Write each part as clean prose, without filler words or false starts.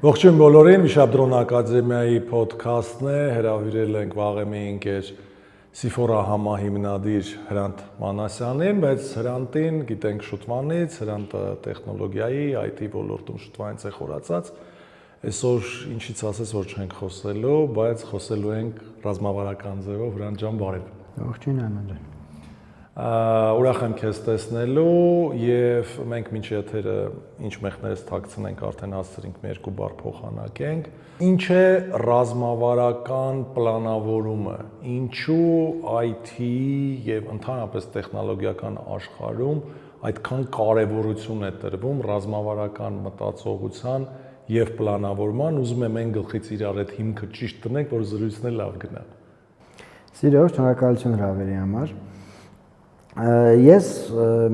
Ողջույն բոլորին, Վիշապ-Դրոն ակադեմիայի ոդքասթն է, հրավիրել ենք վաղեմի ընկեր Սիֆորա համահիմնադիր Հրանտ Մանասյանին, բայց Հրանտին գիտենք շուտվանից, Հրանտը տեխնոլոգիայի, IT ոլորտում շուտվային ցեխորացած, այսօր ինչից ասես, որ չենք խոսելու, բայց խոսելու ենք ռազմավարական ձևով, Հրանտ ջան, բարև։ Ողջույն Արման ջան։ Ուրախ եմ քեզ տեսնելու եւ մենք մինչ եթերը ինչ մեղներս թաքցնենք արդեն հասցրինք մի երկու բառ փոխանակենք։ Ինչ է ռազմավարական պլանավորումը, ինչու IT եւ ընդհանրապես տեխնոլոգիական աշխարհում այդքան կարեւորություն է տրվում ռազմավարական մտածողության եւ պլանավորման, ուզում եմ այն գլխից իրար այդ հիմքը ճիշտ տնենք, որ զրույցն էլ լավ գնա։ Սիրով, շնորհակալություն հրավերի համար։ Ես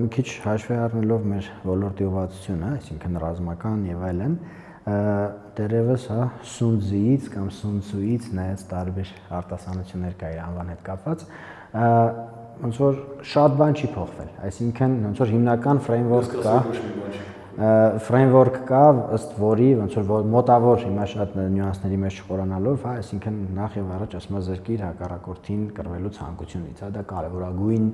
մի քիչ հաշվի առնելով մեր ոլորտի ուղղվածությունը, այսինքն ռազմական եւ այլն, դերևս Սունձիից կամ Սունցուից նայած տարբեր արտասանություններ կա իր անվան հետ կապված, ոնց որ շատ բան չի փոխվել, այսինքն ոնց որ հիմնական ֆրեյմվորք կա, ըստ որի ոնց որ մոտավոր հիմա շատ նյուանսների մեջ չխորանալով, այսինքն նախ եւ առաջ ասում զրկիր հակառակորդին կռվելու ցանկությունից, դա կարևորագույն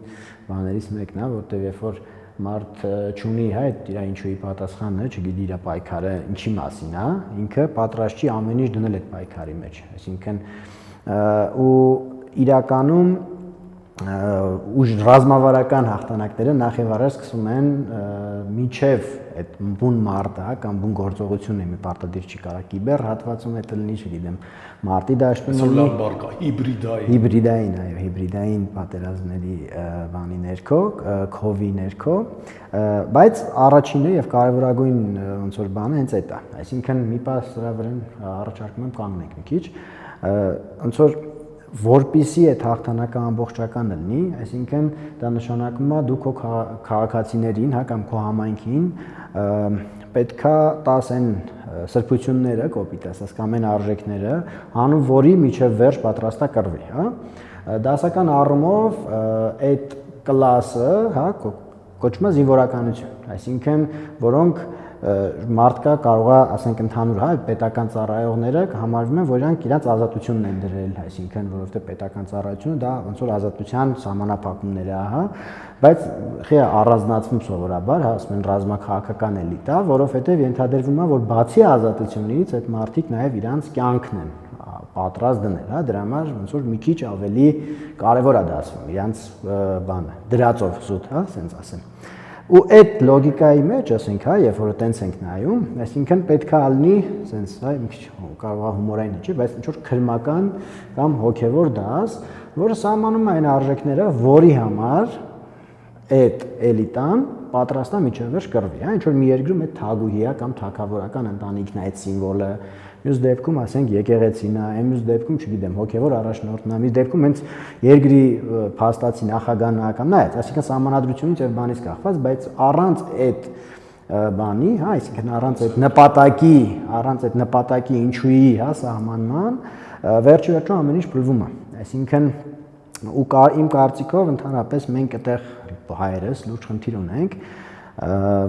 բաներից մեկն է, որտեղ երբ որ մարդ չունի այդ իր ինչուի պատասխանը, չգիտի իր պայքարը ինչի մասին է, ինքը պատրաստ չի ամեն ինչ դնել այդ պայքարի մեջ, այսինքն ու իրականում ու ռազմավարական հաղթանակները նախ եւ առաջ սկսում են միջև այդ բուն մարտը կամ բուն գործողությունը մի պարտադիր չի կարող կիբեր հատվածում է լինի, չգիտեմ, մարտի դաշտում հիբրիդային, այո, հիբրիդային պատերազմների բանի ներքո, քովի ներքո, բայց առաջինը եւ կարեւորագույն ոնց որ բանը հենց այդ է, այսինքն մի պահ սրա վրա առաջարկում եմ կանգնենք մի քիչ, ոնց որ որպիսի այդ հաղթանակը ամբողջական լինի, այսինքն դա նշանակում է դու քո քաղաքացիներին, կամ քո համայնքին պետքա տաս այն սրբությունները, կոպիտ ասած, կամ այն արժեքները, հանուն որի միջև վերջ պատրաստա կռվի, դասական առումով այդ կլասը, կոչվում է զինվորականություն, այսինքն որոնք մարդկա կարող է, ասենք ընդհանուր, պետական ծառայողները համարվում են, որ իրանք իրենց ազատությունն են դրել, այսինքն որովհետև պետական ծառայությունը դա ոնց որ ազատության սահմանափակումներ է, բայց խի առանձնացվում սովորաբար, ասում են ռազմաքաղաքական էլիտա, որովհետև ենթադրվում է, որ բացի ազատությունից այդ մարդիկ նաև իրանց կյանքն են պատրաստ դնել, դրա համար ոնց որ մի քիչ ավելի կարևոր է դասվում իրանց բանը, դրածով զուտ, ասենց ասեմ։ Ու այդ լոգիկայի մեջ, ասենք, երբ որ տենց ենք նայում, այսինքն պետք է լինի, ասենց, մի քիչ կարող է հումորային չի, բայց ինչ որ քրմական կամ հոգևոր դաս, որը սահմանում է այն արժեքները, որի համար այդ էլիտան պատրաստ է միջև վերջ կռվի, ինչ որ մի երկրում այդ թագուհի է կամ թագավորական ընտանիքն է այդ սիմվոլը, մյուս դեպքում ասենք եկեղեցին է, մյուս դեպքում, չգիտեմ, հոգևոր առաջնորդն է, մյուս դեպքում հենց երկրի փաստացի նախագահն է կամ նայած, այսինքն սահմանադրությունից եւ բանից կախված, բայց առանց այդ բանի, այսինքն առանց այդ նպատակի ինչուի, սահմանման, վերջի վերջում ամեն ինչ փլվում է, այսինքն ու իմ կարծիքով ընդհանրապես մենք այդտեղ հայերս լուրջ խնդիր ունենք,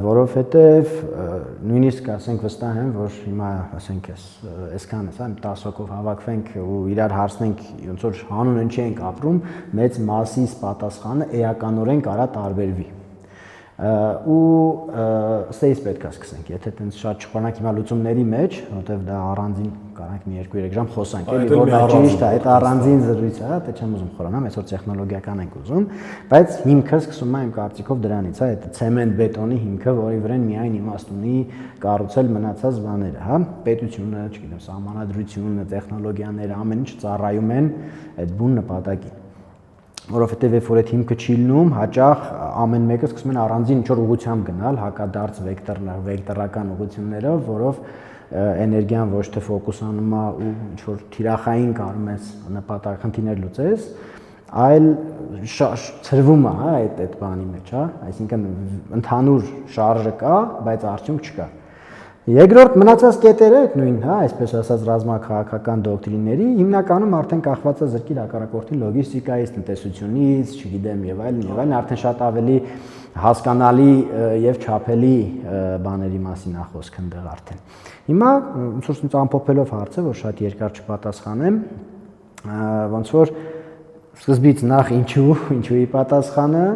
որովհետև նույնիսկ ասենք վստահ եմ, որ հիմա ասենք այսքան 10 հոգով հավաքվենք ու իրար հարցնենք ոնց որ հանուն ինչի ենք ապրում, մեծ մասիս պատասխանը էականորեն կարա տարբերվի։ Ու ստեյս պետք է սկսենք, եթե տենց շատ չխորանանք հիմա լուծումների մեջ, որովհետև դա առանձին կարանք մի 2-3 ժամ խոսանք, էլի որ դա ճիշտ է, այդ առանձին զրույց է, դե չեմ ուզում խորանամ, այսօր տեխնոլոգիական ենք ուզում, բայց հիմքը սկսում է իմ կարծիքով դրանից, այդ ցեմենտ բետոնի հիմքը, որի վրան միայն իմաստ ունի կառուցել մնացած բաները, պետությունը, չգիտեմ, սահմանադրությունը, տեխնոլոգիաները, ամեն ինչ ծառայում են այդ բուն նպատակին։ Որովհետև երբ որ այդ հիմքը չի լինում, հաճախ ամեն մեկը սկսում են առանձին ինչ-որ ուղղությամբ գնալ, հակադարձ վեկտորական ուղղություններով, որով էներգիան ոչ թե ֆոկուսանում է ու ինչ-որ թիրախային կարում ես նպատակ խնդիրներ լուծես, այլ ցրվում է այդ բանի մեջ, այսինքն ընդհանուր շարժը կա, բայց արդյունք չկա։ Երկրորդ մնացած կետերը նույն, հա, այսպես ասած ռազմաքաղաքական դոկտրինների հիմնականում արդեն կախված է զրկիր հակառակորդի լոգիստիկայից, տնտեսությունից, չգիտեմ եւ այլն, արդեն շատ ավելի հասկանալի եւ չափելի բաների մասին է խոսքը այնտեղ արդեն։ Հիմա ոնց որ ամփոփելով հարցը, որ շատ երկար չպատասխանեմ, ոնց որ սկզբից նախ ինչուի պատասխանը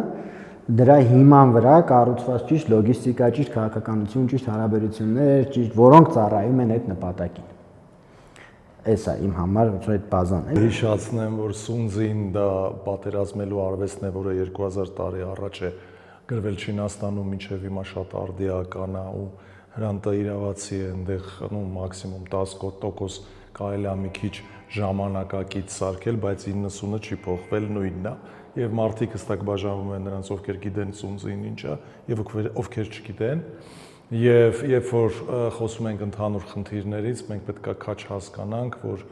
դրա հիման վրա կառուցված ճիշտ լոգիստիկա, ճիշտ քաղաքականություն, ճիշտ հարաբերություններ, ճիշտ որոնք ծառայում են այդ նպատակին։ Էսա իմ համար ոնց որ այդ բազան է։ Հիշացնեմ, որ Սունձին դա պատերազմելու արվեստն է, որը 2000 տարի առաջ է գրվել Չինաստանում, մինչև հիմա շատ արդիական է ու հրանտը իրավացի է, այնտեղ մաքսիմում 10% կարելի է մի քիչ ժամանակակից սարքել, բայց 90-ը չի փոխվել, նույնն է։ Եվ մարդիկ հստակ բաժանվում են նրանց, ովքեր գիտեն Սունձին ինչ է, եւ ովքեր չգիտեն։ Եվ երբ որ խոսում ենք ընդհանուր խնդիրներից, մենք պետք է քաչ հասկանանք, որ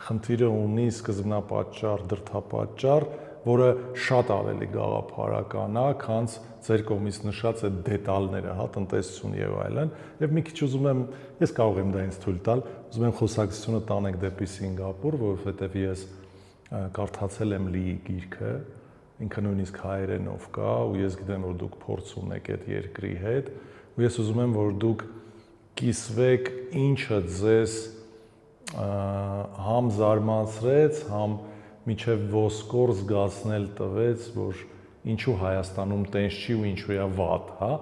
խնդիրը ունի սկզբնապատճառ, դրդապատճառ, որը շատ ավելի գաղափարական է, քան ձեր կողմից նշած այդ դետալները, հա, տնտեսություն եւ այլն։ Եվ մի քիչ ուզում եմ, ես կարող եմ դա ինձ թույլ տալ, ուզում եմ խոսակցությունը տանենք դեպի Սինգապուր, որովհետեւ ես կարդացել եմ Լիի գիրքը, ինքը նույնիսկ հայերենով կա, ու ես գիտեմ, որ դուք փորձ ունեք այդ երկրի հետ, ու ես ուզում եմ, որ դուք կիսվեք ինչը ձեզ համ զարմացրեց, համ միջև ոսկոր զգացնել տվեց, որ ինչու Հայաստանում տենց չի ու ինչու է վատ, հա,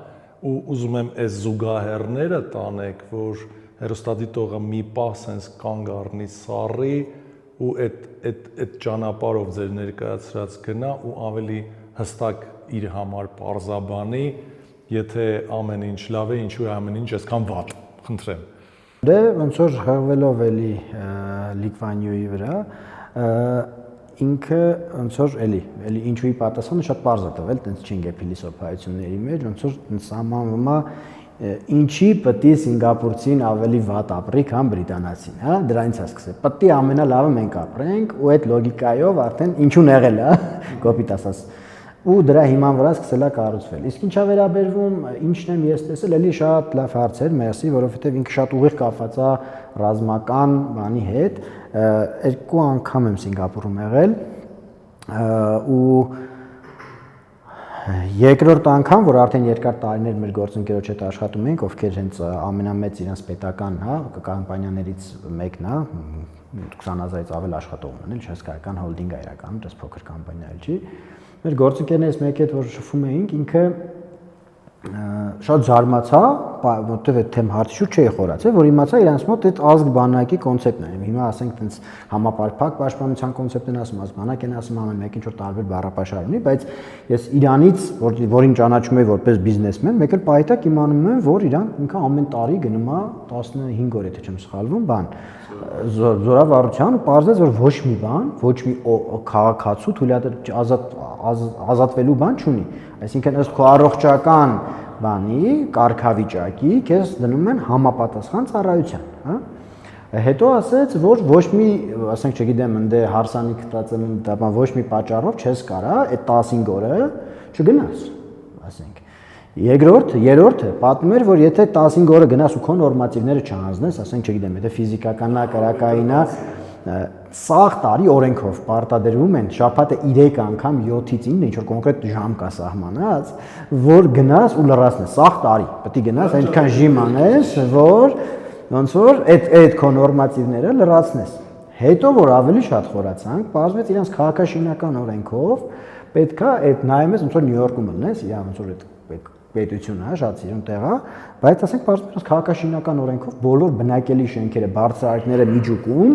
ու ուզում եմ այս զուգահեռները տանեք, որ հերոստատիտողը մի պահ sense կանգ առնի սառի ու այդ ճանապարհով ձեր ներկայացրած գնա ու ավելի հստակ իր համար պարզաբանի, եթե ամեն ինչ լավ է, ինչու է ամեն ինչ այսքան վատ, խնդրեմ։ Դե ոնց որ հղվելով էլի Լիկվանյուի վրա, ինքը ոնց որ էլի ինչուի պատասխանը շատ պարզ է տվել, տենց չենք է փիլիսոփայությունների մեջ, ոնց որ սահմանվում է ինչի պետք է սինգապուրցին ավելի վատ ապրի, քան բրիտանացին, հա, դրանից է սկսել։ Պետք է ամենալավը մենք ապրենք ու այդ լոգիկայով արդեն ինչու եղել է, կոպիտ ասած, ու դրա հիման վրա սկսել է կառուցվել։ Իսկ ինչա վերաբերվում, ինչն եմ ես տեսել, էլի շատ լավ հարց էր, մերսի, որովհետև ինքը շատ ուղիղ կապված է ռազմական բանի հետ, երկու անգամ եմ Սինգապուրում եղել ու երկրորդ անգամ, որ արդեն երկար տարիներ մեր գործընկերոջ հետ աշխատում ենք, ովքեր հենց ամենամեծ իրենց պետական, հա, կամպանիաներից մեկն է, 20,000-ից ավել աշխատող ունեն, չհսկայական հոլդինգ է իրականում, դες փոքր կամպանիա էլ չի։ Մեր գործընկերներից մեկի հետ որ շփվում էինք, ինքը շատ զարմացա, որտեվ այդ թեմ հարցի շուրջ չէի խորացել, որ իմացա իրանց մոտ այդ ազգ բանակի կոնցեպտն է։ Հիմա ասենք տենց համապարփակ պաշտպանության կոնցեպտն ասում, ազգ բանակ են ասում, ամեն մեկին ինչ-որ տարբեր բառապաշար ունի, բայց ես իրանից, որին ճանաչում եմ որպես բիզնեսմեն, մեկ էլ պայթակ իմանում եմ, որ իրան ինքը ամեն տարի գնում է 15 օր, եթե չեմ սխալվում, բան զորավարության ու պարզեց, որ ոչ մի բան, ոչ մի քաղաքացու ազատվելու բան չունի։ Այսինքն ըստ քո առողջական բանի, կարգավիճակի քեզ դնում են համապատասխան ծառայության, հա։ Հետո ասեց, որ ոչ մի, ասենք, չգիտեմ, ընդ հարսանիք տածել են, դա ոչ մի պատճառով չես կարա այդ 15 օրը չգնաս, ասենք։ Երրորդը պատմում էր, որ եթե 15 օրը գնաս ու քո նորմատիվները չհանձնես, ասենք, չգիտեմ, եթե ֆիզիկականն է, կրակայինն է, սաղ տարի օրենքով պարտադրվում են շաբաթը 3 անգամ 7-ից 9 ինչ որ կոնկրետ ժամ կա սահմանած, որ գնաս ու լրացնես, սաղ տարի պետք է գնաս այնքան ժիմ անես, որ ոնց որ այդ քո նորմատիվները լրացնես։ Հետո որ ավելի շատ խորացանք, բազմից իրենց քաղաքաշինական օրենքով պետքա այդ նայում ես ոնց որ Նյու Յորքում լինես, իրա ոնց որ այդ պետությունը, հա, շատ սիրուն տեղ է, բայց ասենք բարձրացած քաղաքաշինական օրենքով բոլոր բնակելի շենքերը, բարձրարկները միջուկում,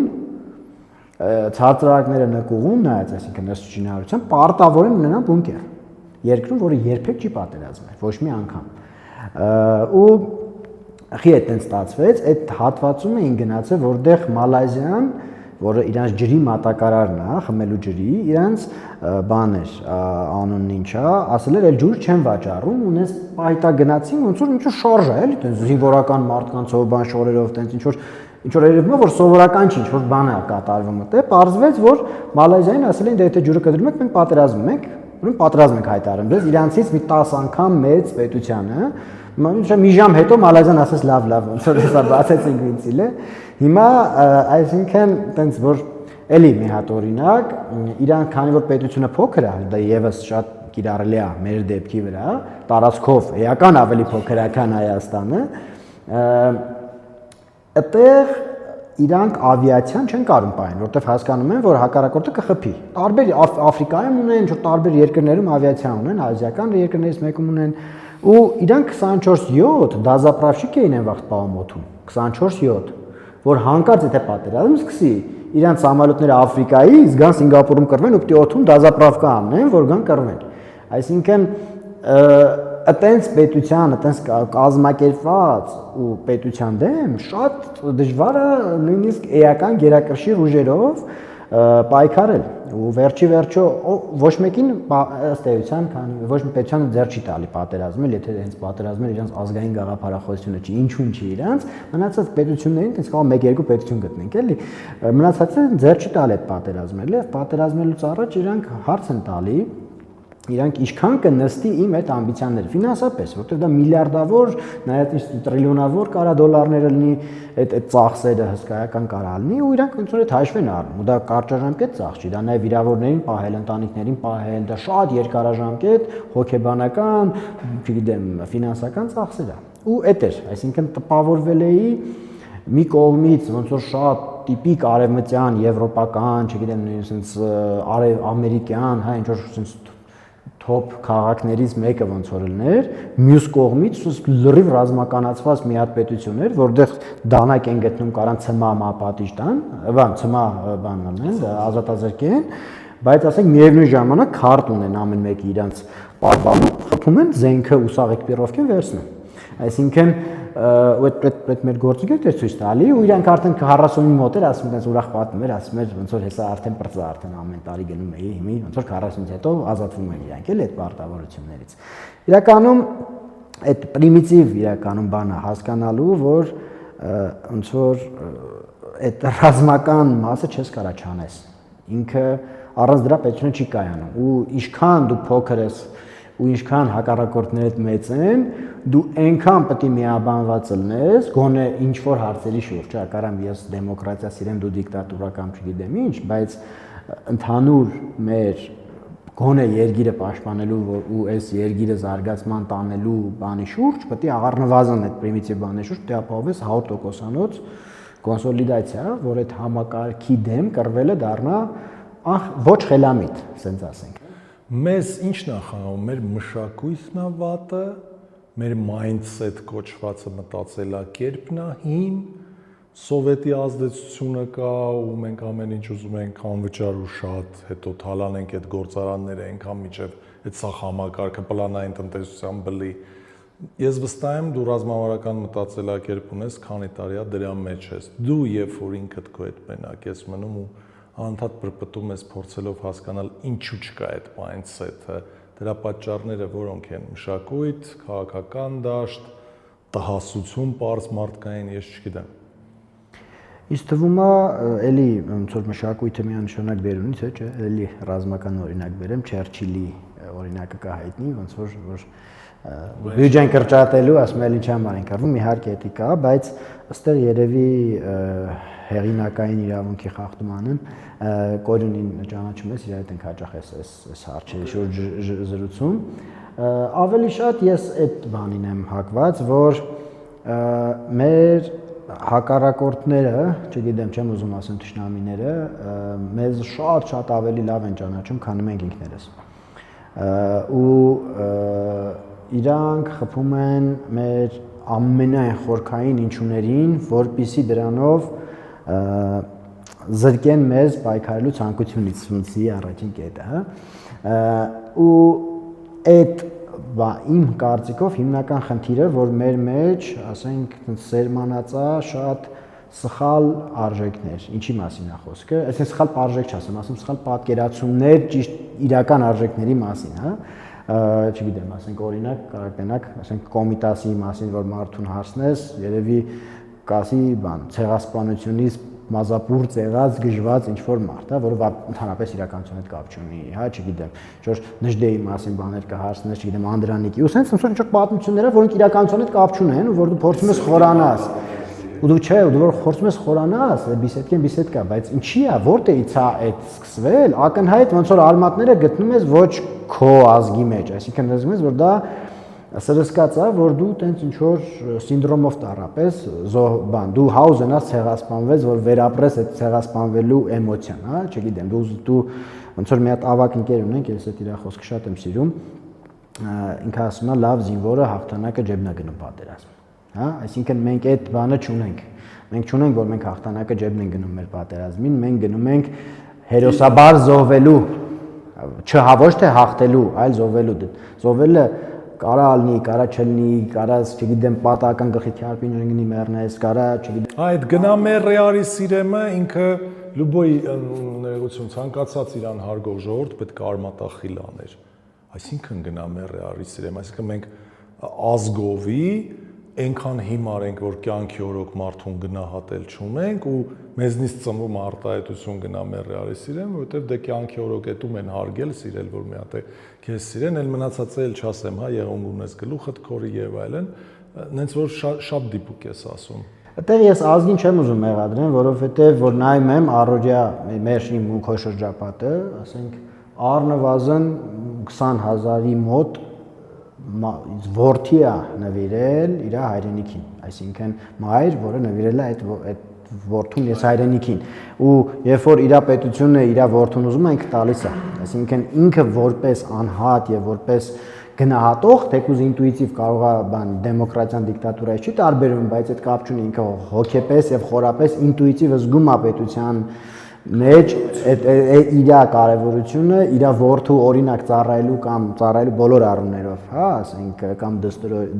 ցածրարկները նկուղում, նայած, այսինքն ըստ շինարարության, պարտավոր են ունենան բունկեր։ Երկրում, որը երբեք չի պատերազմել, ոչ մի անգամ։ Ու խի է տենց ստացվեց, այդ հատվածում էին գնացել, որտեղ Մալայզիան, որը իրանց ջրի մատակարարն է, խմելու ջրի, իրանց բաներ, անունն ինչ է, ասել էր, այլ ջուր չեն վաճառում, ունես պահիտա գնացին, ոնց որ ինչ-որ շարժ է, էլի, տենց զինվորական մարդկանցով, բան շորերով, տենց ինչ-որ երևում է, որ սովորական չի, ինչ-որ բան է կատարվում մտե, պարզվեց, որ Մալայզիային ասել են, դե եթե ջուրը կտրում եք, մենք պատերազմում ենք, ուրեմն պատերազմ ենք հայտարարում, դες իրանցից մի 10 անգամ մեծ պետությանը, Մի ժամ հետո Մալազիան ասաց լավ, ոնց որ հեսա բացեցինք ինձիլ է։ Հիմա այսինքն տենց որ էլի մի հատ օրինակ, իրանք քանի որ պետությունը փոքր է, դա եւս շատ կիրառելի է մեր դեպքի վրա, տարածքով էական ավելի փոքր է, քան Հայաստանը, այդտեղ իրանք ավիացիան չեն կարող պահեն, որտեղ հասկանում են, որ հակառակորդը կխփի։ Տարբեր Աֆրիկայում ունեն, ինչ-որ տարբեր երկրներում ավիացիա ունեն, ազիական երկրներից մեկում ունեն, ու իրանք 24/7 դազապրավշիկ էին այն վաղ պահում օդում, 24/7, որ հանկարծ եթե պատերազմ սկսի, իրանք համալուտները Աֆրիկայից գան Սինգապուրում կռվեն ու պիտի օդում դազապրավկա անեն, որ գան կռվեն։ Այսինքն այտենց պետության, այտենց կազմակերպված ու պետության դեմ շատ դժվար է նույնիսկ էական գերակրշի ուժերով պայքարել ու վերջի վերջո ոչ մեկին ըստ էության, քանի ոչ մի պետության ձեռ չի տալի պատերազմել, եթե հենց պատերազմել իրանց ազգային գաղափարախոսությունը չի, ինչու՞ չի իրանց, մնացած պետություններին տենց կարող 1-2 պետություն գտնենք, էլի, մնացածը ձեռ չի տալի այդ պատերազմելը, պատերազմելուց առաջ իրանք հարց են տալի իրանք ինչքան կնստի իմ այդ ամբիցիաները ֆինանսապես, որտեղ դա միլիարդավոր, նայած ինչ տրիլիոնավոր կարա դոլարները լինի, այդ ծախսերը հսկայական կարա լինի ու իրանք ոնց որ այդ հաշվեն առնում, ու դա կարճաժամկետ ծախս չի, դա նաև վիրավորներին պահել, ընտանիքներին պահել, դա շատ երկարաժամկետ, հոգեբանական, չգիտեմ, ֆինանսական ծախսեր է։ Ու էդ էր, այսինքն տպավորվել էի մի կողմից ոնց որ շատ տիպիկ արևմտյան, եվրոպական, չգիտեմ, նույնիսկ ամերիկյան, հա, ինչ որ top քաղաքներից մեկը ոնց որ լներ, մյուս կողմից լրիվ ռազմականացված մի հատ պետություն էր, որտեղ դանակ են գտնում կարան ցմա մապատիժ տան, ցմա բանն ունեն, ազատազրկեն, բայց ասենք միևնույն ժամանակ քարտ ունեն ամեն մեկը իրանց պարբանում, խփում են զենքը ուսաղեք պիրովքեն վերցնում։ Այսինքն այդ մեր գործիքները դեր ցույց տալի ու իրանք արդեն 40-ի մոտ էր, ասում են ուրախ պատմում էր, ասում էր ոնց որ հեսա արդեն բրծա արդեն ամեն տարի գնում էի, հիմի ոնց որ 40-ից հետո ազատվում են իրանք էլ այդ պարտավորություններից։ Իրականում այդ պրիմիտիվ իրականում բանը հասկանալու, որ ոնց որ այդ ռազմական մասը չես կարա չանես։ Ինքը առանց դրա պետությունը չի կայանում ու ինչքան դու փոքր ես ու ինչքան հակառակորդներդ մեծ են, դու այնքան պետք է միաբանված լինես, գոնե ինչ որ հարցերի շուրջ, կարամ ես դեմոկրատիա սիրեմ, դու դիկտատուրա կամ չգիտեմ ինչ, բայց ընդհանուր մեր գոնե երկիրը պաշտպանելու ու այս երկիրը զարգացման տանելու բանի շուրջ, պետք է առնվազն այդ պրիմիտիվ բաների շուրջ պետք է ապահովես 100%-անոց կոնսոլիդացիա, որ այդ համակարգի դեմ կռվելը դառնա ոչ խելամիտ, ասենք ասենք։ Մեզ ինչն է խաղում, մեր մշակույթն է վատը, մեր mindset կոչվածը մտածելակերպն է հին, սովետի ազդեցությունը կա ու մենք ամեն ինչ ուզում ենք անվճար ու շատ, հետո թալանենք այդ գործարանները այնքան միջև այդ սա համակարգը պլանային տնտեսության բլի։ Ես վստահ եմ դու ռազմավարական մտածելակերպ ունես, քանի տարի է դրա մեջ ես։ Դու երբ որ ինքդ քո հետ մենակ ես մնում ու անդադ պրպտում ես փորձելով հասկանալ ինչու չկա այդ mindset-ը, դրա պատճառները որոնք են՝ մշակույթ, քաղաքական դաշտ, տհասություն, պարզ մարդկային, ես չգիտեմ։ Ինձ թվում է, էլի ոնց որ մշակույթը միանշանակ բերունից է, չէ, էլի ռազմական օրինակ բերեմ, Չերչիլի օրինակը կա հայտնի, ոնց որ բյուջեն կրճատելու, ասում էլ ինչ համար են կռվում, իհարկե դա կա, բայց ըստեղ երևի հեղինակային իրավունքի խախտումանն Կորյունին ճանաչում ես, իր հետ ենք հաճախ այս հարցերի շուրջ զրուցում։ Ավելի շատ ես այդ բանին եմ հակված, որ մեր հակառակորդները, չգիտեմ, չեմ ուզում ասեմ թշնամիները, մեզ շատ ավելի լավ են ճանաչում, քան մենք ինքներս։ Ու իրանք խփում են մեր ամենայն խորքային ինչուներին, որպիսի դրանով զրկեն մեզ պայքարելու ցանկությունից, սի առաջին կետը, հա։ Ու այդ իմ կարծիքով հիմնական խնդիրը, որ մեր մեջ, ասենք, սերմանածա շատ սխալ արժեքներ, ինչի մասին է խոսքը, այսինքն սխալ արժեք չասեմ, ասեմ սխալ պատկերացումներ ճիշտ իրական արժեքների մասին, հա։ Չգիտեմ, ասենք օրինակ, կարող տնակ, ասենք Կոմիտասի մասին, որ մարդուն հարցնես, երևի կասի բան, ցեղասպանությունից մազապուրծ եղած գժված ինչ որ մարդ, հա, որը ընդհանրապես իրականության հետ կապ չունի, հա, չգիտեմ, ինչ-որ Նժդեի մասին բաներ կհարցնես, չգիտեմ, Անդրանիկի, ու սենց ինչ-որ պատմությունները, որոնք իրականության հետ կապ չունեն, ու որ դու փորձում ես խորանաս։ Ու դու չէ, ու դու որ փորձում ես խորանաս, բիսեդկա, բայց ինչի է, որտեղից է այդ սկսվել, ակնհայտ ոնց որ արմատները գտնում ես ոչ քո ազգի մեջ, այսինքն դες ես որ դա սրսկած է, որ դու տենց ինչ որ սինդրոմով տարապես բան, դու հաուզենաս ցեղասպանվես, որ վերապրես այդ ցեղասպանվելու էմոցիան, հա, չգիտեմ, դու ոնց որ մի հատ ավակ ընկեր ունենք, ես այդ իր խոսքը շատ եմ սիրում, ինքը ասում է լավ զինվորը հաղթանակը ջեբնա գնում պատերազմ։ Հա, այսինքն մենք այդ բանը չունենք։ Մենք չունենք, որ մենք հաղթանակը ջեբն են գնում մեր պատերազմին, մենք գնում ենք հերոսաբար զոհվելու, ոչ թե հաղթելու, այլ զոհվելու։ Զոհվելը կարա ալնի, կարա չլնի, կարաս, չգիտեմ, պատահական գլխի թյարպին ունի մեռնես, կարա, չգիտեմ։ Այդ գնամերրեարի սիրեմը ինքը լուբոյ ներողություն ցանկացած իրան հարգող ժողովուրդ պետք է արմատախիլ աներ։ Այսինքն գնամերրեարի սիրեմ, այսինքն մենք ազգովի այնքան հիմար ենք, որ կյանքի օրոք մարդուն գնահատել չունենք ու մեզնից ծնվում արտահայտություն գնամերրեարի սիրեմ, որովհետև դե կյանքի օրոք էտում են հարգել, սիրել, որ մի հատ է քեզ սիրեն, էլ մնացածը էլ չասեմ, հա, եղում ունես գլուխդ քորի եւ այլն, նենց որ շատ դիպուկ ես ասում։ Այդտեղ ես ազգին չեմ ուզում մեղադրեմ, որովհետև որ նայում եմ առօրյա մեր իմ ու քո շրջապատը, ասենք առնվազն 20,000-ի մոտ որդի է նվիրել իր հայրենիքին, այսինքն մայր, որը նվիրել է այդ որդուն ես հայրենիքին, ու երբ որ իր պետությունը իր որդուն ուզում է, ինքը տալիս է, այսինքն ինքը որպես անհատ եւ որպես գնահատող, թեկուզ ինտուիտիվ կարող է բան դեմոկրատիան դիկտատուրայի չի տարբերում, բայց այդ կապ չունի, ինքը հոգեպես եւ խորապես ինտուիտիվ զգում է պետության մեջ իր կարևորությունը, իր որդու օրինակ ծառայելու կամ ծառայելու բոլոր առումներով, հա, ասենք կամ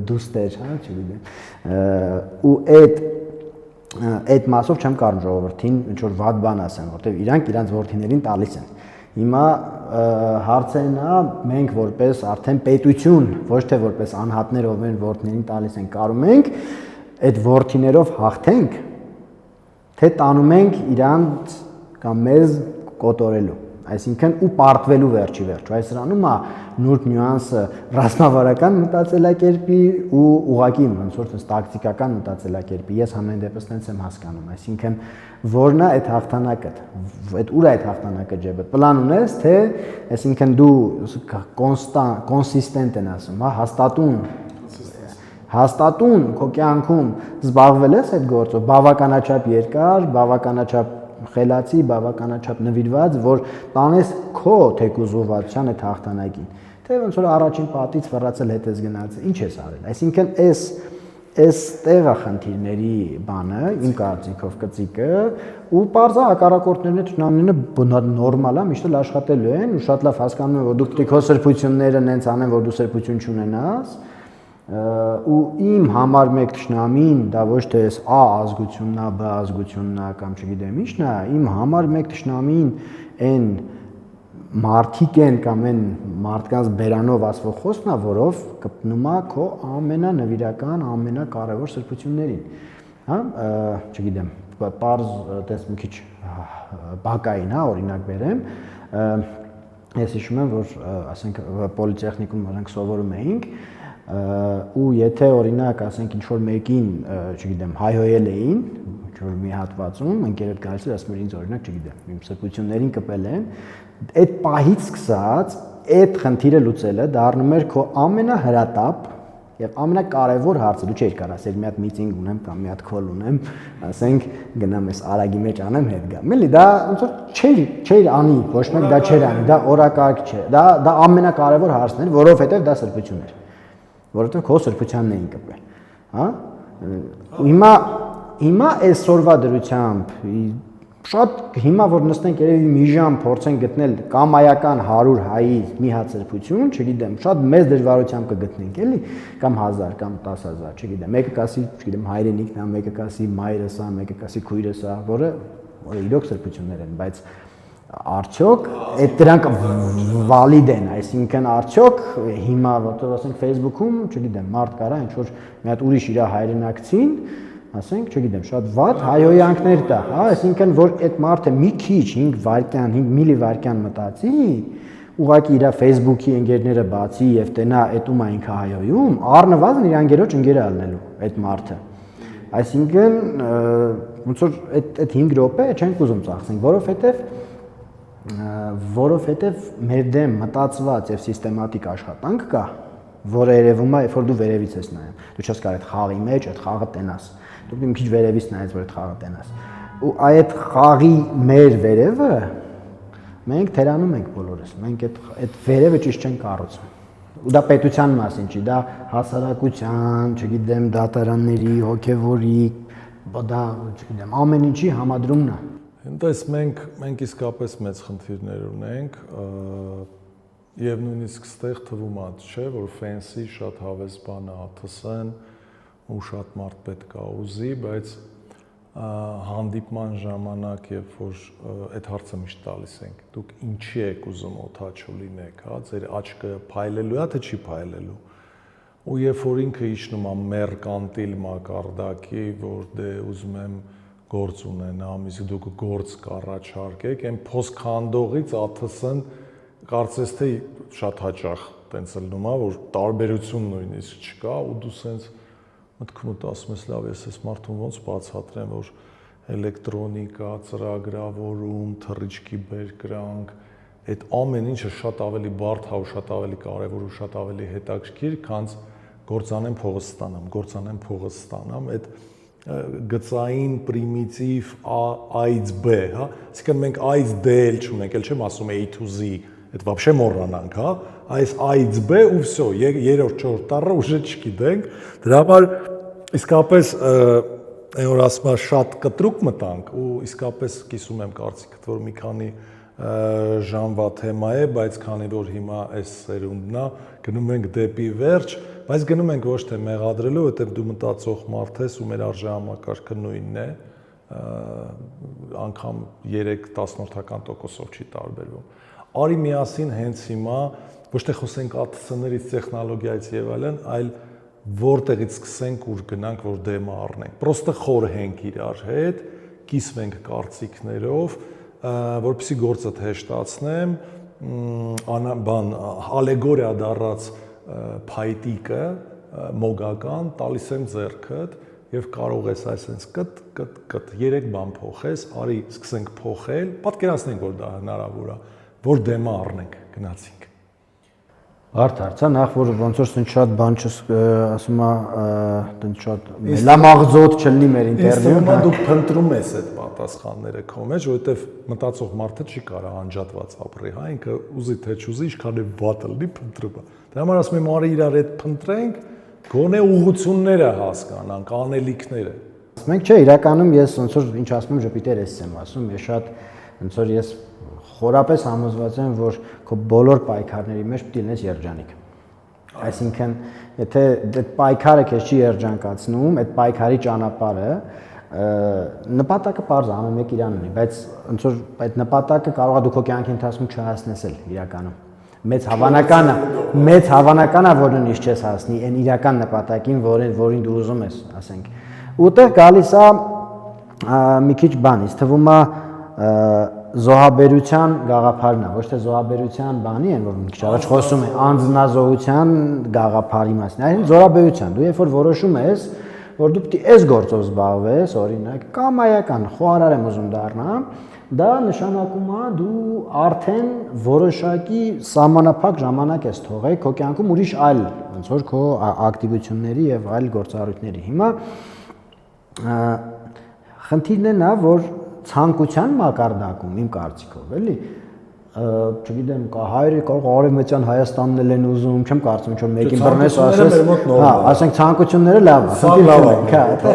դուստեր, հա, չգիտեմ։ Ու այդ մասով չեմ կարող ժողովրդին ինչ որ վատ բան ասեմ, որտեղ իրանք իրանց որդիներին տալիս են։ Հիմա հարցն է, մենք որպես արդեն պետություն, ոչ թե որպես անհատներ, ով են որդիներին տալիս են, կարող ենք այդ որդիներով հաղթենք, թե տանում ենք իրանց կամ մեզ կոտորելու, այսինքն ու պարտվելու վերջի վերջ, այս սրանում է նուրբ նյուանսը ռազմավարական մտածելակերպի ու ուղղակի ոնց որ տակտիկական մտածելակերպի, ես համեն դեպս տենց եմ հասկանում, այսինքն որն է այդ հաղթանակը, այդ ուր է այդ հաղթանակը ջեբը, պլան ունես, թե այսինքն դու կոնսիստենտ են ասում, հա, հաստատուն քո կյանքում զբաղվել ես այդ գործով, բավականաչափ երկար, բավականաչափ խելացի, բավականաչափ նվիրված, որ տանես քո թեկուզ ուղղվածության այդ հաղթանակին։ Թե ոնց որ առաջին պատից վռացել հետ ես գնացել, ինչ ես արել։ Այսինքն այս տեղը խնդիրների բանը, իմ կարծիքով կծիկը, ու պարզա հակառակորդներն հետ նամինը նորմալ է, միշտ էլ աշխատելու են, ու շատ լավ հասկանում են, որ դու պետք է քո սրբությունները նենց անեն, որ դու սրբություն չունենաս, ու իմ համար մեկ թշնամին դա ոչ թե A ազգությունն է, B ազգությունն է կամ չգիտեմ ինչն է, իմ համար մեկ թշնամին այն մարդիկ են կամ այն մարդկանց բերանով ասվող խոսքն է, որով կպնում է քո ամենանվիրական, ամենակարևոր սրբություններին, հա, չգիտեմ, պարզ տես մի քիչ բակային, հա, օրինակ բերեմ, ես հիշում եմ, որ ասենք պոլիտեխնիկում մենք սովորում էինք ու եթե օրինակ ասենք ինչ որ մեկին, չգիտեմ, հայհոյել էին, ինչ որ մի հատվածում, ընկերդ գալիս էր ասում էր ինձ օրինակ, չգիտեմ, իմ սրբություններին կպել են, այդ պահից սկսած այդ խնդիրը լուծելը դառնում էր քո ամենահրատապ եւ ամենակարևոր հարցը, դու չէիր կարող ասել մի հատ միտինգ ունեմ կամ մի հատ քոլ ունեմ, ասենք գնամ ես արագի մեջ անեմ հետ գամ, էլի դա ոնց որ չէր անի, ոչ մեկ դա չէր անի, դա օրակարգ չէ, դա ամենակարևոր հարցն էր, որովհետեւ դա սրբություն էր, որովհետեւ քո սրբությանն էին կպել, հա։ Հիմա այսօրվա դրությամբ շատ հիմա որ նստենք երևի մի ժամ փորձենք գտնել կամայական 100 հայի մի հատ սրբություն, չգիտեմ, շատ մեծ դժվարությամբ կգտնենք, էլի, կամ 1000 կամ 10000, չգիտեմ, մեկը կասի, չգիտեմ, հայրենիքն է, մեկը կասի մայրս է, մեկը կասի քույրս է, որը իրոք սրբություններ են, բայց արդյոք այդ դրանք վալիդ են, այսինքն արդյոք հիմա որտեղ ասենք Facebook-ում, չգիտեմ, մարդ կարա ինչ որ մի հատ ուրիշ իր հայրենակցին ասենք, չգիտեմ, շատ վատ հայհոյանքներ տա, հա, այսինքն որ այդ մարդը մի քիչ 5 վայրկյան, 5 միլիվայրկյան մտածի, ուղղակի իր Facebook-ի ընկերները բացի եւ տենա այդ ում այնքա հայհոյում, առնվազն իր անգերոջ ընկերը ալնելու այդ մարդը։ Այսինքն ոնց որ այդ 5 րոպե չենք ուզում ծախսենք, որովհետեւ մեր դեմ մտածված եւ սիստեմատիկ աշխատանք կա, որը երևում է, երբ որ դու վերևից ես նայում։ Դու չես կարող այդ խաղի մեջ այդ խաղը տենաս։ Դու մի քիչ վերևից նայես, որ այդ խաղը տենաս։ Ու այդ խաղի մեր վերևը մենք թերանում ենք բոլորս։ Մենք այդ վերևը ճիշտ չենք կառուցում։ Ու դա պետության մասին չի, դա հասարակության, չգիտեմ, դատարանների, հոգևորի, դա, չգիտեմ, ամեն ինչի համադրումն է։ Այնտես մենք իսկապես մեծ խնդիրներ ունենք, եւ նույնիսկ ստեղ թվում է, չէ, որ ֆենսի շատ հավես բան է աթսեն ու շատ մարդ պետք է ուզի, բայց հանդիպման ժամանակ, երբ որ այդ հարցը միշտ տալիս ենք, դուք ինչի եք ուզում օթաչու լինեք, հա, ձեր աչքը փայլելու է, թե չի փայլելու։ Ու երբ որ ինքը իջնում է մերկանտիլ մակարդակի, որ դե ուզում եմ գործ ունենամ, իսկ դուք գործ կառաջարկեք, այն փոսքանդողից աթսն կարծես թե շատ հաճախ տենց լնում է, որ տարբերություն նույնիսկ չկա ու դու սենց մտքումդ ասում ես լավ, ես այս մարդուն ոնց բացատրեմ, որ էլեկտրոնիկա, ծրագրավորում, թռիչքի բերկրանք, այդ ամեն ինչը շատ ավելի բարդ է ու շատ ավելի կարևոր ու շատ ավելի հետաքրքիր, քան գործանեմ փողը ստանամ, այդ գծային պրիմիտիվ A-ից B, հա, այսինքն մենք A-ից D էլ չունենք, էլ չեմ ասում A to Z, այդ вообще մոռանանք, հա, այս A-ից B ու всё, երրորդ, չորրորդ տառը ուժը չգիտենք, դրա համար իսկապես այն որ ասում եմ շատ կտրուկ մտանք ու իսկապես կիսում եմ կարծիքդ, որ մի քանի ժամվա թեմա է, բայց քանի որ հիմա այս սերունդն է, գնում ենք դեպի վերջ, բայց գնում ենք ոչ թե մեղադրելու, որտեղ դու մտածող մարդ ես ու մեր արժեհամակարգը նույնն է, անգամ 3/10%-ով չի տարբերվում։ Արի միասին հենց հիմա ոչ թե խոսենք ԱԹՍ-ներից, տեխնոլոգիայից եւ այլն, այլ որտեղից սկսենք, ուր գնանք, որ դեմը առնենք։ Պրոստը խորհենք իրար հետ, կիսվենք կարծիքներով, որպեսզի գործը հեշտացնեմ, ալեգորիա դառած փայտիկը մոգական տալիս եմ ձեռքդ եւ կարող ես այսպես կտ 3 բան փոխես, արի սկսենք փոխել, պատկերացնենք, որ դա հնարավոր է, որ դեմը առնենք, գնացինք։ Հարթ հարցա, նախ որ ոնց որ ցույց շատ բան չս ասում է, տենց շատ լամաղձոտ չլինի մեր ինտերվյուում։ Դու փնտրում ես այդ պատասխանները քո մեջ, որովհետև մտածող մարդը չի կարող անջատված ապրի, հա, ինքը ուզի թե չուզի, ինչքան է վատը լինի փնտրումը։ Դրա համար ասում եմ, արի իրար հետ փնտրենք, գոնե ուղղությունները հասկանանք, անելիքները։ Մենք չէ, իրականում ես ոնց որ ինչ ասում եմ, ժպիտեր եմ ասում, ես շատ ոնց որ ես խորապես համոզված եմ, որ քո բոլոր պայքարների մեջ պետք է լինես երջանիկ։ Այսինքն, եթե այդ պայքարը քեզ չի երջանկացնում, այդ պայքարի ճանապարհը նպատակը պարզ ամեն մեկ իրան ունի, բայց ոնց որ այդ նպատակը կարող է դու քո կյանքի ընթացքում չհասնես իրականում։ Մեծ հավանական է, որ նույնիսկ չես հասնի այն իրական նպատակին, որին դու ուզում ես, ասենք։ Ուտեղ գալիս է մի քիչ բան, ինձ թվում է զոհաբերության գաղափարն է, ոչ թե զոհաբերության բանի են, որ մի քիչ առաջ խոսում է անձնազոհության գաղափարի մասին, այլ զոհաբերության։ Դու երբ որ որոշում ես, որ դու պետք է այս գործով զբաղվես, օրինակ, կամայական խոհարար եմ ուզում դառնամ, դա նշանակում է դու արդեն որոշակի սահմանափակ ժամանակ ես թողել քո կյանքում ուրիշ այլ ոնց որ քո ակտիվությունների եւ այլ գործառույթների։ Հիմա խնդիրն է նա, որ ցանկության մակարդակում իմ կարծիքով, էլի, չգիտեմ, հայերը կարող արևմտյան Հայաստանն են ուզում, չեմ կարծում, որ մեկին բռնես ասես, հա, ասենք ցանկությունները լավ է,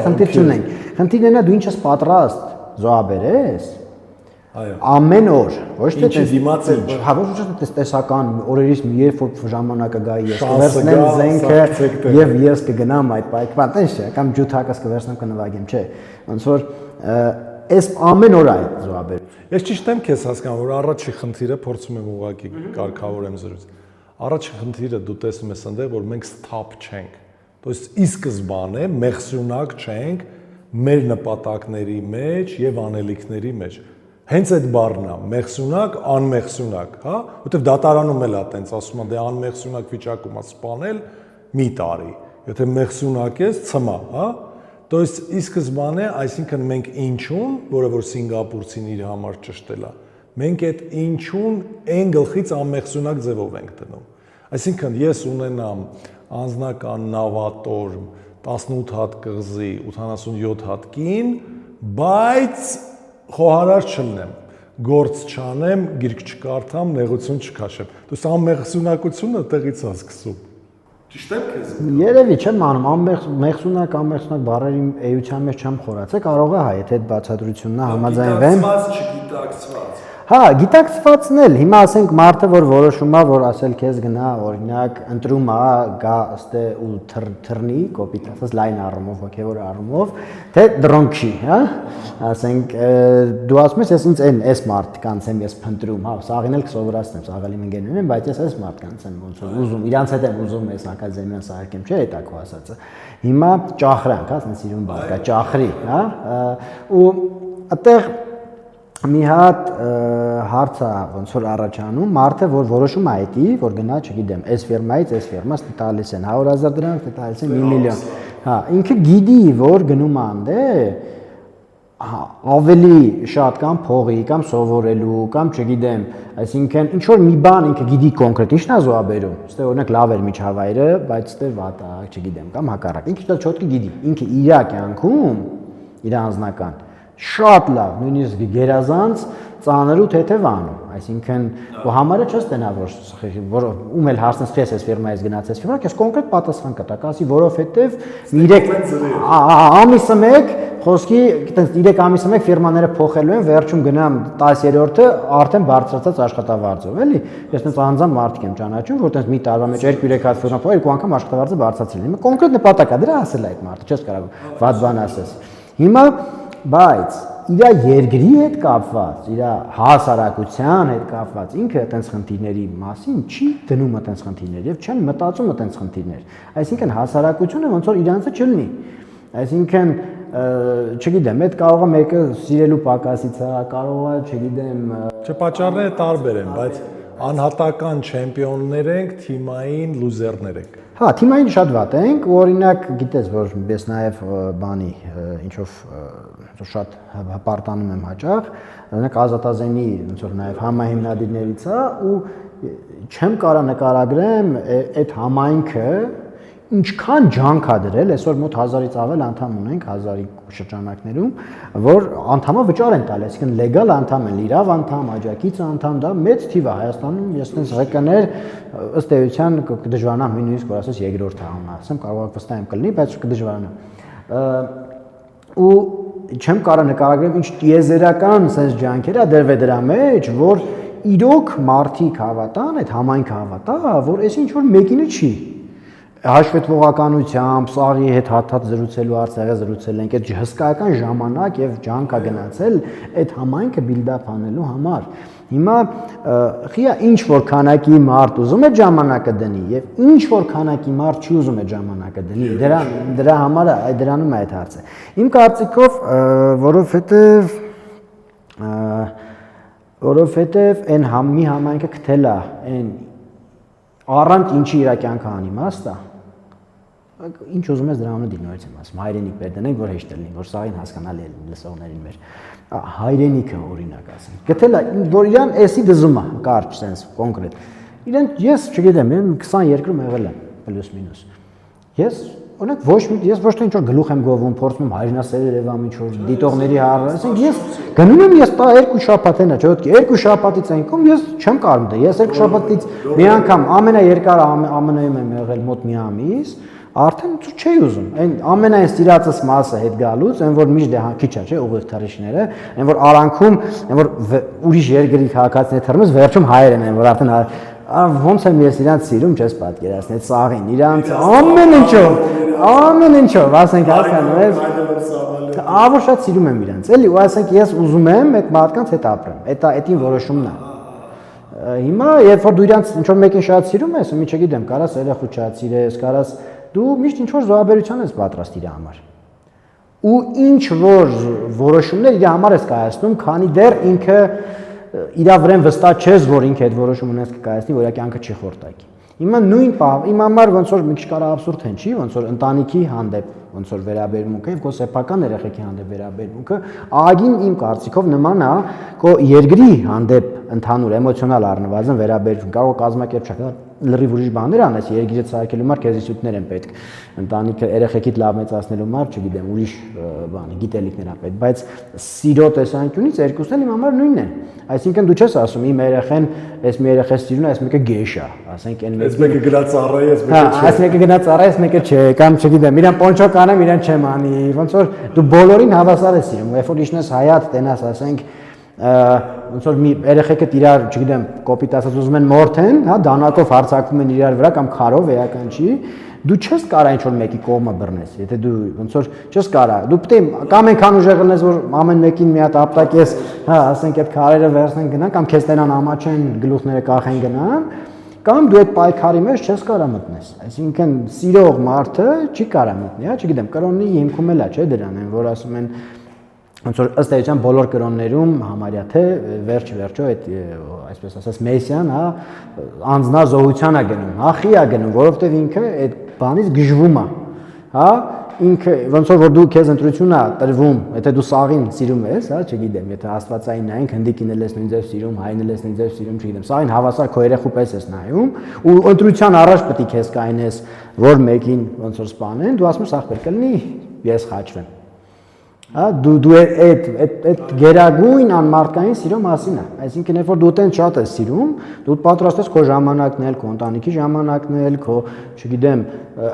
խնդիր չունենք։ Խնդիրն է նա, դու ինչ ես պատրաստ զոհաբերես։ Այո։ Ամեն օր, ոչ թե դիմաց ինչ։ Հա, ոչ թե տեսական օրերից մի երբ որ ժամանակը գայի ես կվերցնեմ զենքը եւ ես կգնամ այդ պայքարը, տես չէ, կամ ջութակս կվերցնեմ կնվագեմ, չէ։ Ոնց որ այս ամեն օր այդ զոհաբերությունը։ Ես ճիշտ եմ քեզ հասկանում, որ առաջի խնդիրը փորձում եմ ուղղակի կարգավորեմ զրույցը։ Առաջի խնդիրը դու տեսնում ես այնտեղ, որ մենք ստապ չենք։ То есть ի սկզբանե մեղսյունակ չենք, մեր նպատակների մեջ եւ անելիքների մեջ։ Հենց այդ բառն է, մեղսունակ, անմեղսունակ, հա, որտեվ դատարանում էլ է տենց ասում է, դե անմեղսունակ վիճակում է սպանել մի տարի, եթե մեղսունակ ես, ցմա, հա։ То есть ի սկզբանե, այսինքն մենք ինչուն, որը որ սինգապուրցին իր համար ճշտել է, մենք այդ ինչուն այն գլխից անմեղսունակ ձևով ենք դնում։ Այսինքն ես ունենամ անձնական նավատոր 18 հատ կղզի, 87 հատ կին, բայց խոհարար չլնեմ, գործ չանեմ, գիրք չկարդամ, նեղություն չքաշեմ։ То есть անմեղսունակությունը տեղից է սկսում։ Ճիշտ եմ քեզ։ Երևի չեմ անում, անմեղսունակ բառերի էության մեջ չեմ խորացել, կարող է հա, եթե այդ բացատրությունն է համաձայնվեմ։ Չգիտակցված։ Հա, գիտակցվածն էլ, հիմա ասենք մարդը, որ որոշում է, որ ասել քեզ գնա, օրինակ, ընտրում է, գա ըստե ու թռնի, կոպիտ ասած լայն առումով, հոգևոր առումով, թե դրոնք չի, հա։ Ասենք դու ասում ես, ես ինձ այս մարդկանց եմ ես փնտրում, հա, սաղին էլ կսովորացնեմ, սաղալի ընկերներ են, բայց ես այս մարդկանց եմ ոնց որ ուզում, իրանց հետ եմ ուզում ես ակադեմիան սարքեմ, չէ՞ դա քո ասածը։ Հիմա ճախրանք, հա, ասես իրուն բառ կա, ճախրի, հա, ու այդտեղ մի հատ հարց է ոնց որ առաջանում, մարդը որ որոշում է այդի, որ գնա, չգիտեմ, այս ֆիրմայից այս ֆիրմաս տալիս են 100,000 դրամ, տալիս են 1 միլիոն։ Հա, ինքը գիտի, որ գնում է անդե, ավելի շատ կամ փողի, կամ սովորելու, կամ չգիտեմ, այսինքն ինչ որ մի բան ինքը գիտի կոնկրետ ինչն է զոհաբերում։ Ստե օրինակ լավ էր միջավայրը, բայց ստե վատ է, չգիտեմ, կամ հակառակ։ Ինքը դա չոտքի գիտի, ինքը իր կյանքում, իր անձնական շատ լավ, նույնիսկ գերազանց ծանր ու թեթև անում, այսինքն համարը չես տենա, որ ում էլ հարցնես քեզ այս ֆիրմայից գնացես ֆիրմա, քեզ կոնկրետ պատասխան կտա, ասի, որովհետև 3 ամիսը մեկ խոսքի, այտենց 3 ամիսը մեկ ֆիրմաները փոխելու են, վերջում գնամ 10-րդը արդեն բարձրացած աշխատավարձով, էլի։ Ես այնպես անձամբ մարդիկ եմ ճանաչում, որ այտենց մի տարվա մեջ 2-3 հատ ֆիրմա փոխել, 2 անգամ աշխատավարձը բարձրացրել։ Հիմա կոնկրետ նպատակ է դրա ասել այդ մարդը, չես կարող վատ բան ասես։ Հիմա բայց իր երկրի հետ կապված, իր հասարակության հետ կապված ինքը այտենց խնդիրների մասին չի դնում այտենց խնդիրներ եւ չեն մտածում այտենց խնդիրներ։ Այսինքն հասարակությունը ոնց որ իրանցը չլինի։ Այսինքն չգիտեմ, այդ կարող է մեկը սիրելու պակասից է, կարող է, չգիտեմ, Չպատճառները տարբեր են, բայց անհատական չեմպիոններ ենք, թիմային լուզերներ ենք։ Հա, թիմային շատ վատ ենք, օրինակ գիտես, որ ես նաև բանի ինչով շատ հպարտանում եմ հաճախ, օրինակ Ազատազենի ոնց որ նաև համահիմնադիրներից է ու չեմ կարա նկարագրեմ այդ համայնքը ինչքան ջանք ա դրել, այսօր մոտ 1000-ից ավել անդամ ունենք, 1000-ի շրջանակներում, որ անդամը վճար են տալիս, այսինքն լեգալ անդամ են, լիրավ անդամ, աջակից անդամ, դա մեծ թիվ է Հայաստանում, ես այնպես ղեկներ ըստ էության կդժվարանամ նույնիսկ որ ասես երկրորդ հաղթանա, ասեմ կարող է վստահ եմ կլինի, բայց կդժվարանամ։ Ու չեմ կարող նկարագրեմ ինչ տիեզերական sense ջանքեր ա դրվել դրա մեջ, որ իրոք մարդիկ հավատան, այդ համայնքը հավատա, որ այս ինչ որ մեկինը չի հաշվետվողականությամբ, սաղի հետ հատ-հատ զրուցելու արծեղը զրուցել ենք, այդ հսկայական ժամանակ եւ ջանք ա գնացել այդ համայնքը բիլդափ անելու համար։ Հիմա խիա ինչ որ քանակի մարդ ուզում է ժամանակը դնի եւ ինչ որ քանակի մարդ չի ուզում է ժամանակը դնի, դրա համար դրանում է այդ հարցը։ Իմ կարծիքով, որովհետեւ այն մի համայնքը գտել է այն առանց ինչի իր կյանքը անիմաստ է, ինչ ուզում ես դրա անունը նորից եմ ասում, հայրենիք պետք դնենք, որ հեշտ լինի, որ սաղին հասկանալի է լսողներին մեր։ Հայրենիքը օրինակ ասենք։ Գտել է, որ իրան էսի դզում է, կարճ sense կոնկրետ։ Իրեն ես չգիտեմ, 22-ում եղել եմ, պլյուս մինուս։ Ես օրինակ ես ոչ թե ինչ որ գլուխ եմ գովում, փորձում եմ հայրենասեր երևամ, ինչ որ դիտողների հարցը, ասենք ես գնում եմ ես 2 շաբաթ ենա, չէ՞ որ 2 շաբաթից այնքան ես չեմ կարող դա։ Ես 2 շաբաթից մի անգամ ամենաերկարը ԱՄՆ-ում եմ եղել մոտ մի ամիս, արդեն չի ուզում։ Այն ամենայն սիրածս մասը հետ գալուց, այն որ միշտ քիչ է, չէ՞, ուղիղ թռիչները, այն որ արանքում, այն որ ուրիշ երկրի քաղաքացիներ թռմես, վերջում հայերեն են, որ արդեն ոնց եմ ես իրանց սիրում, չես պատկերացնի, այդ սաղին, իրանց ամեն ինչով, ասենք հասկանում ես, ավոր շատ սիրում եմ իրանց, էլի, ու ասենք ես ուզում եմ այդ մարդկանց հետ ապրեմ, այդին որոշումն է։ Հիմա, երբ որ դու իրանց ինչ որ մեկին շատ սիրում ես, ու մի չգիտեմ, կարաս երեխու շատ սիրես, կարաս դու միշտ ինչ որ զոհաբերության ես պատրաստ իր համար։ ու ինչ որ որոշումներ իր համար ես կայացնում, քանի դեռ ինքը իր վրան վստահ չես, որ ինքը այդ որոշումը ունես կկայացնի, որ կյանքը չի խորտակի։ Հիմա նույն իմ համար ոնց որ մի քիչ կարող абսուրդ հնչի, ոնց որ ընտանիքի հանդեպ ոնց որ վերաբերմունքը եւ քո սեփական երեխեքի հանդեպ վերաբերմունքը ագին իմ կարծիքով նման է քո երկրի հանդեպ ընդհանուր էմոցիոնալ առնվազն վերաբերվում կարող կազմակերպչական լրիվ ուրիշ բաներ անես երկիրը ցանկելու համար քեզ իսուտներ են պետք ընտանիքը երեխեքիդ լավ մեծացնելու համար չգիտեմ ուրիշ բան գիտելիքներ են պետք բայց սիրո տեսանկյունից երկուսն էլ իմ համար նույնն են այսինքն դու չես ասում իմ երեխեն այս մի երեխես սիրուն է այս մեկը գեշ է ասենք այն մեկը գնաց ծառայի այս մեկը չէ այս մեկը գնաց ծառայի այս մեկը չէ կամ չգիտեմ իրան պոնչո կանեմ իրան չեմ անի ոնց որ դու բոլորին հավասար ես սիրում երբ որ իջնես հայատ տենաս ասենք ոնց որ մի երեխեքդ իրար չգիտեմ կոպիտ ասած ուզում են մորթեն հա դանակով հարցակվում են իրար վրա կամ քարով էական չի դու չես կարա ինչ որ մեկի կողմը բռնես եթե դու ոնց որ չես կարա դու պետք է կամ այնքան ուժեղ լինես որ ամեն մեկին մի հատ ապտակես հա ասենք այդ քարերը վերցնեն գնան կամ քեզ տենան ամաչեն գլուխները կախեն գնան կամ դու այդ պայքարի մեջ չես կարա մտնես այսինքն սիրող մարդը չի կարա մտնի հա չգիտեմ կրոնի հիմքում էլ է չէ դրան են որ ասում են ոնց որ ըստ էության բոլոր կրոններում համարյա թե վերջը այդ այսպես ասած մեսիան հա անձնազոհության է գնում հախի է գնում որովհետև ինքը այդ բանից գժվում է հա ինքը ոնց որ դու քեզ ընտրություն է տրվում եթե դու սաղին սիրում ես հա չգիտեմ եթե աստվածային նայենք հնդիկին էլ ես նույն ձև սիրում հային էլ ես նույն ձև սիրում չգիտեմ սաղին հավասար քո երեխու պես ես նայում ու ընտրության առաջ պետք է քեզ կայնես որ մեկին ոնց որ սպանեն դու ասում ես ախ պետք է լինի ես խաչվեմ հա դու այդ գերագույն անմարդկային սիրո մասին է այսինքն երբ որ դու տեն շատ ես սիրում դու պատրաստ ես քո ժամանակն էլ քո ընտանիքի ժամանակն էլ քո չգիտեմ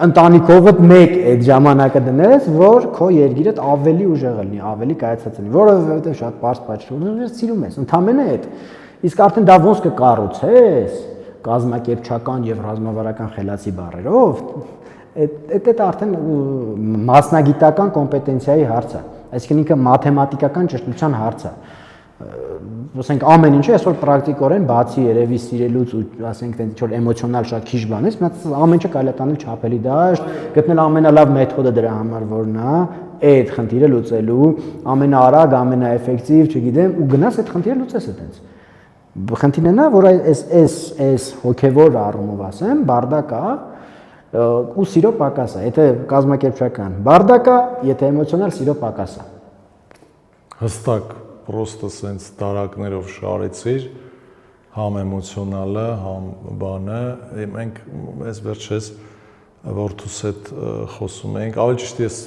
ընտանիքովդ մեկ այդ ժամանակը դնես որ քո երկիրդ ավելի ուժեղ լինի ավելի կայացած լինի որովհետև շատ པարզ պատճառով ես սիրում ես ընդամենը այդ իսկ արդեն դա ոնց կկառուցես կազմակերպչական եւ ռազմավարական խելացի բառերով այդ արդեն մասնագիտական կոմպետենցիայի հարց է այսինքն ինքը մաթեմատիկական ճշտության հարց է ասենք ամեն ինչը այսօր պրակտիկորեն բացի երևի սիրելուց ու ասենք տենց ինչ-որ էմոցիոնալ շատ քիչ բան է ամեն ինչը կարելի է տանել չափելի դաշտ գտնել ամենալավ մեթոդը դրա համար որն է այդ խնդիրը լուծելու ամենաարագ ամենաէֆեկտիվ չգիտեմ ու գնաս այդ խնդիրը լուծես այդպես խնդիրն է նա որ այս հոգևոր առումով ասեմ բարդակ է ու սիրո պակաս է եթե կազմակերպչական բարդակ է եթե էմոցիոնալ սիրո պակաս է հստակ պրոստը սենց դարակներով շարեցիր համ էմոցիոնալը համ բանը մենք այս վերջես որդուս հետ խոսում ենք ավելի ճիշտ ես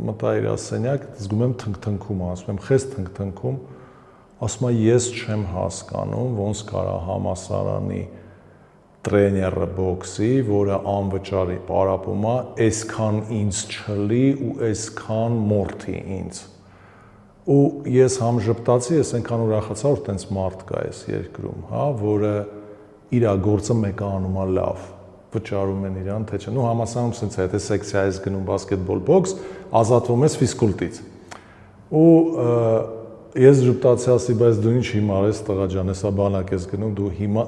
մտա իր ասենյակ զգում եմ թնգթնքում ասում եմ խես թնգթնքում ասում եմ ես չեմ հասկանում ոնց կարա համասարանի տրեյները բոքսի, որը անվճարի պարապում է, այսքան ինձ չլի ու այսքան մորթի ինձ։ Ու ես համ ժպտացի, ես այնքան ուրախացա, որ տենց մարդ կա այս երկրում, հա, որը իր գործը մեկը անում է լավ, վճարում են իրան, թե չէ։ Ու համասարանում սենց է, եթե սեկցիա ես գնում բասկետբոլ բոքս, ազատվում ես ֆիզկուլտից։ Ու ես ժպտացի ասի, բայց դու ինչ հիմար ես տղա ջան, հեսա բանակ ես գնում,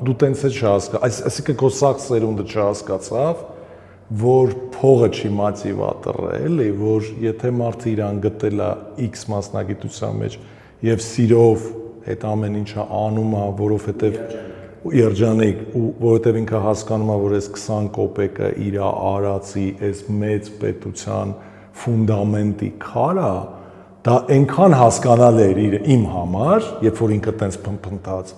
դու տենց է չհասկա, այսինքն քո սաղ սերունդը չհասկացավ, որ փողը չի մոտիվատորել, որ եթե մարդը իրան գտել է X մասնագիտության մեջ եւ սիրով այդ ամեն ինչը անում է, որովհետեւ երջանիկ ու որովհետեւ ինքը հասկանում է, որ այս 20 կոպեկը իր արածի այս մեծ պետության ֆունդամենտի քարը դա այնքան հասկանալի էր իմ համար, երբ որ ինքը տենց փնփնթաց։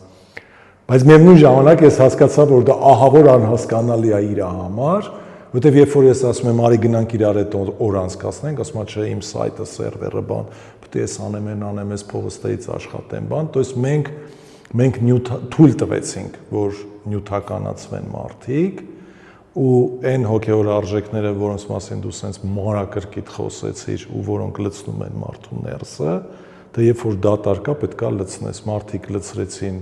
Բայց միևնույն ժամանակ ես հասկացա, որ դա ահավոր անհասկանալի է իր համար, որտեվ երբ որ ես ասում եմ, արի գնանք իրար հետ օր անցկացնենք, ասում եմ, չէ, իմ սայթը, սերվերը բան, պետք է ես անեմ, ես փողոստերից աշխատեմ, բան, то есть մենք թույլ տվեցինք, որ նյութականացվեն մարդիկ ու այն հոգևոր արժեքները, որոնց մասին դու սենց մանրակրկիտ խոսեցիր ու որոնք լցնում են մարդու ներսը, դա երբ որ դատարկա պետքա լցնես, մարդիկ լցրեցին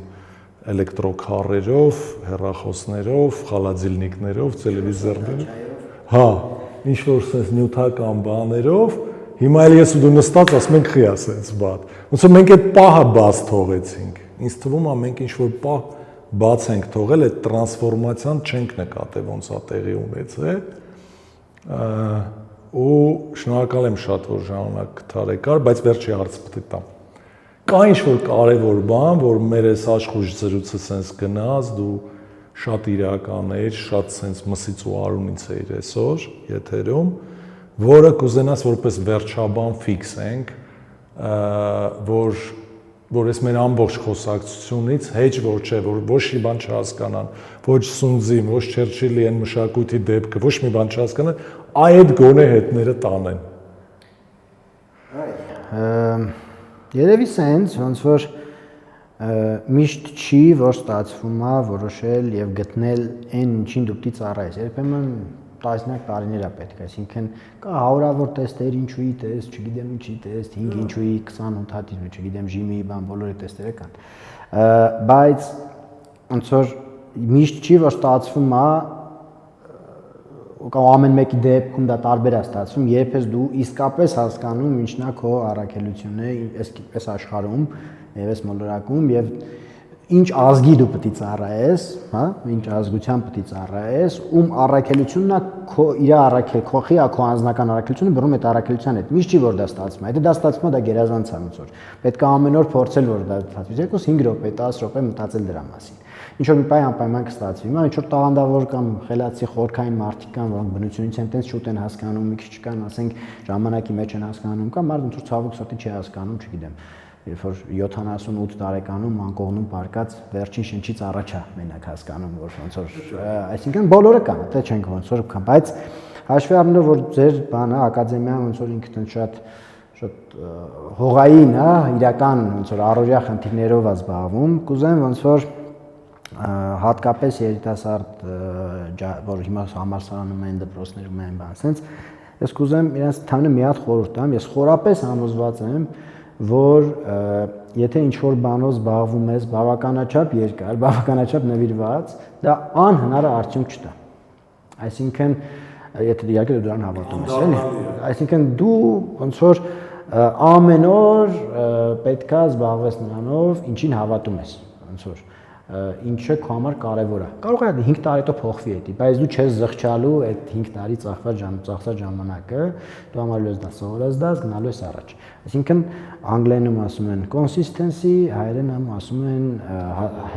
էլեկտրոքարերով, հեռախոսներով, խալադիլնիկներով, տելևիզորներով, հա, ինչ որ սենց նյութական բաներով, հիմա էլ ես ու դու նստած ասում ենք խի ասենց բան, ոնց որ մենք այդ պահը բաց թողեցինք, ինձ թվում է մենք ինչ որ պահ բաց ենք թողել, այդ տրանսֆորմացիան չենք նկատել ոնց է տեղի ունեցել ու շնորհակալ եմ շատ, որ ժամանակ գտարեկար, բայց վերջի հարցը պետք է տամ։ Կա ինչ-որ կարևոր բան, որ մեր այս աշխուժ զրույցը sense գնաց, դու շատ իրական էր, շատ sense մսից ու արունից էիր այսօր եթերում, որը կուզենաս որպես վերջաբան ֆիքսենք, որ այս մեր ամբողջ խոսակցությունից հեչ որ չէ, որ ոչ մի բան չհասկանան, ոչ Սունձին, ոչ Չերչիլի այն մշակույթի դեպքը, ոչ մի բան չհասկանան, այդ գոնե հետները տանեն։ Երևի սենց, ոնց որ միշտ չի, որ ստացվում է որոշել եւ գտնել այն ինչին դու պիտի ծառայես։ Երբեմն տասնյակ տարիներ է պետք, այսինքն կա հարյուրավոր տեստեր, ինչուի տեստ, չգիտեմ ինչի տեստ, 5 ինչուի 28 հատի, չգիտեմ ժիմի բան, բոլորի տեստերը կան։ Բայց ոնց որ միշտ չի, որ ստացվում է կամ ամեն մեկի դեպքում դա տարբեր է ստացվում, երբ ես դու իսկապես հասկանում ինչն է քո առաքելությունը այս աշխարհում եւ այս մոլորակում եւ ինչ ազգի դու պետք է ծառայես, հա, ինչ ազգության պետք է ծառայես, ում առաքելությունն է քո իր առաքելքի, քո անձնական առաքելությունը բռնում այդ առաքելության հետ։ Միշտ չի որ դա ստացվում է, եթե դա ստացվում է, դա գերազանց է ոնց որ։ Պետք է ամեն օր փորձել որ դա ստացվի, 2-5 րոպե, 10 րոպե մտածել դրա մասին։ Ինչ որ մի պայ անպայման կստացվի, հիմա ինչ որ տաղանդավոր կամ խելացի խորքային մարդիկ կան, որոնք բնությունից են տենց շուտ են հասկանում, մի քիչ կան, ասենք ժամանակի մեջ են հասկանում, կամ մարդ ոնց որ ցավոք սրտի չի հասկանում, չգիտեմ, երբ որ 78 տարեկանում անկողնում պարկած վերջին շնչից առաջ է մենակ հասկանում, որ ոնց որ, այսինքն բոլորը կան, դե չենք ոնց որ կան, բայց հաշվի առնելով որ ձեր բանը ակադեմիան ոնց որ ինքն շատ հողային, հա, իրական ոնց որ առօրյա խնդիրներով է զբաղվում, կուզեմ ոնց որ հատկապես երիտասարդ, որ հիմա համալսարանում են, դպրոցներում են, բան ասենց, ես կուզեմ իրենց թանը մի հատ խորհուրդ տամ, ես խորապես համոզված եմ, որ եթե ինչ-որ բանով զբաղվում ես բավականաչափ երկար, բավականաչափ նվիրված, դա անհնար է արդյունք չտա։ Այսինքն, եթե իհարկե դու դրան հավատում ես, էլի, այսինքն դու ոնց որ ամեն օր պետքա զբաղվես նրանով, ինչին հավատում ես, ոնց որ ինչը քո համար կարևոր է։ Կարող է 5 տարի հետո փոխվի դա, բայց դու չես զղջալու այդ 5 տարի ծախսած ժամանակը, դու համարելու ես դա սովորես դա, գնալու ես առաջ։ Այսինքն անգլերենում ասում են consistency, հայերենում ասում են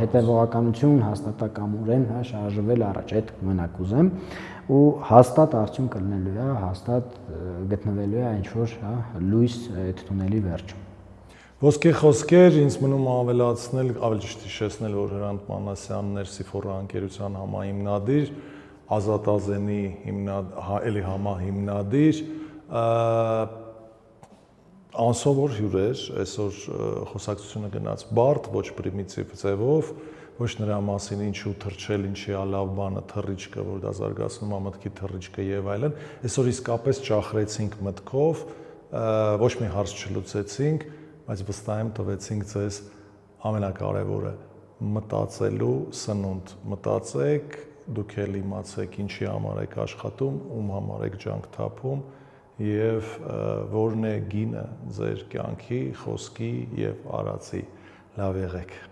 հետևողականություն, հաստատակամորեն, հա, շարժվել առաջ, այդ մենակ ուզեմ ու հաստատ արդյունք կլինելու է, հաստատ գտնվելու է ինչ-որ, հա, լույս այդ թունելի վերջում։ Ոսկե խոսքեր, ինձ մնում ավելացնել, ավելի ճիշտ հիշեցնել, որ Հրանտ Մանասյանն էր Սիֆորա ընկերության համահիմնադիր, Ազատ Ազենի էլի համահիմնադիր, անսովոր հյուր էր, այսօր խոսակցությունը գնաց բարդ, ոչ պրիմիտիվ ձևով, ոչ նրա մասին ինչու թռչել, ինչի է լավ բանը, թռիչքը, որ դա զարգացնում է մտքի թռիչքը եւ այլն, այսօր իսկապես ճախրեցինք մտքով, ոչ մի հարց չլուծեցինք, բայց վստահ եմ տվեցինք ձեզ ամենակարևորը մտածելու սնունդ, մտածեք, դուք էլ իմացեք ինչի համար եք աշխատում, ում համար եք ջանք թափում եւ որն է գինը ձեր կյանքի, խոսքի եւ արածի, լավ եղեք։